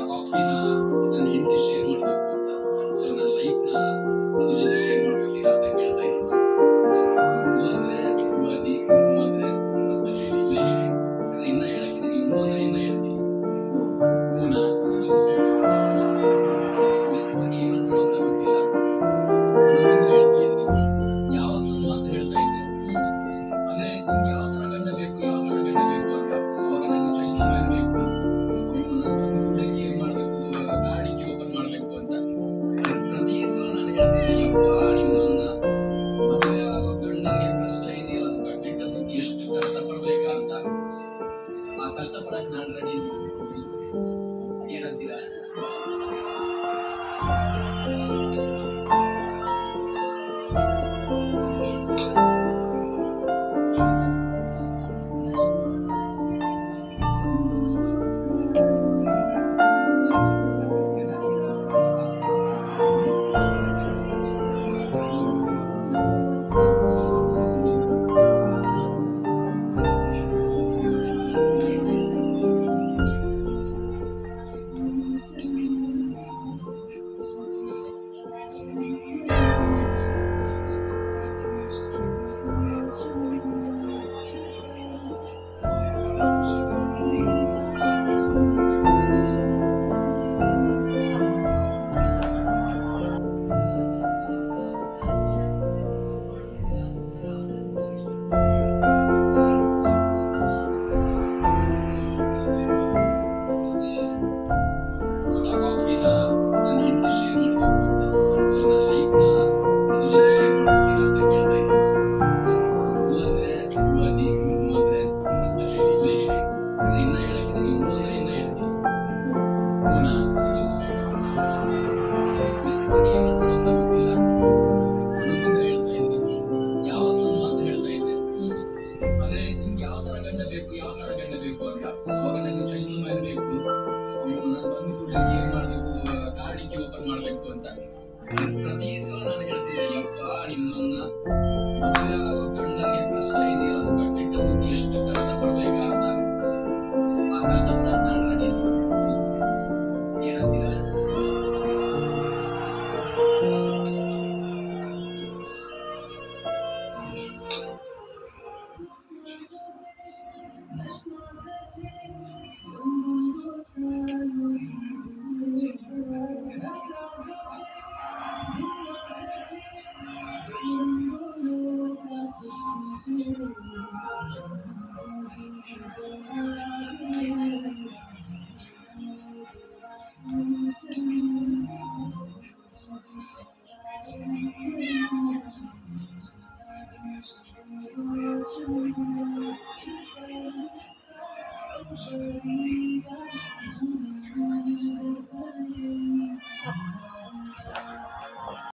ಕಾಫಿನ ನನ್ನ ಹೆಂಡತಿ ಶೇರ್ ಮಾಡಬೇಕು ಅಂತ ಸೊ ನನ್ನ ಲೈಫ್ನ ಅದ್ರ ಜೊತೆ ಶೇರ್ ಮಾಡ್ಕೊತೀರಾ ಅಂತ ಕೇಳ್ತಾ ಇದ್ದೀನಿ. ಅಂದ್ರೆ ಯುಗಾದಿ ಕುಂಕುಮ ಅಂದ್ರೆ ಮತ್ತೆ ಇನ್ನ ಹೇಳಕ್ಕಿದೆ ಇನ್ನೂ ಅಂದ್ರೆ ಇನ್ನ ಹೇಳ್ತೀನಿ ಹೂನ ಬಗ್ಗೆ ಏನಂತ ಗೊತ್ತಿಲ್ಲ ಅನ್ನೋದನ್ನು ಹೇಳ್ತಾ ಇದ್ದೀನಿ. ಯಾವಾಗಲೂ ಮಾತು ಹೇಳ್ತಾ ಇದ್ದೆ ಅಂದ್ರೆ ನಿಮ್ಗೆ ಯಾವ ತರ ಗಂಡ ಬೇಕು ಯಾವ ತರ ಗಂಡ ಬೇಕು ಅಂತ ಅವಾಗ ನನ್ನ ಚೈತನ್ಯ ಇರಬೇಕು ಗಾಡಿಗೆ ಓಪನ್ ಮಾಡ್ಬೇಕು ಅಂತ ಪ್ರತಿ ಸಲ ನಾನು ಹೇಳ್ತಿದ್ದೆ ಯಪ್ಪ ನಿಮ್ಮನ್ನ ಮದುವೆ ಆಗೋ ಗಂಡನಿಗೆ ಕಷ್ಟ ಇದೆಯಲ್ಲ ಅದು ಕಟ್ಟಿಟ್ಟದಕ್ಕೆ ಎಷ್ಟು ಕಷ್ಟ ಪಡ್ಬೇಕಾ ಅಂತ ಆ ಕಷ್ಟ ಪಡಕ್ ನಾನು ರೆಡಿ ಏನಂತೀರಾ? ಗಾಡಿಗೆ ಓಪನ್ ಮಾಡ್ಬೇಕು ಅಂತ ಪ್ರತಿ ಸಲ ನಾನು ಹೇಳ್ತಿದ್ದೆ ಯಪ್ಪ ನಿಮ್ಮನ್ನ ಮದುವೆ ಆಗೋ ಗಂಡನಿಗೆ ಕಷ್ಟ ಇದೆಯಲ್ಲ ಅದು ಕಟ್ಟಿಟ್ಟದಕ್ಕೆ ಎಷ್ಟು ಕಷ್ಟ ಪಡ್ಬೇಕಾ ಅಂತ ಆ ಕಷ್ಟ ಪಡಕ್ ನಾನು ರೆಡಿ ಏನಂತೀರಾ?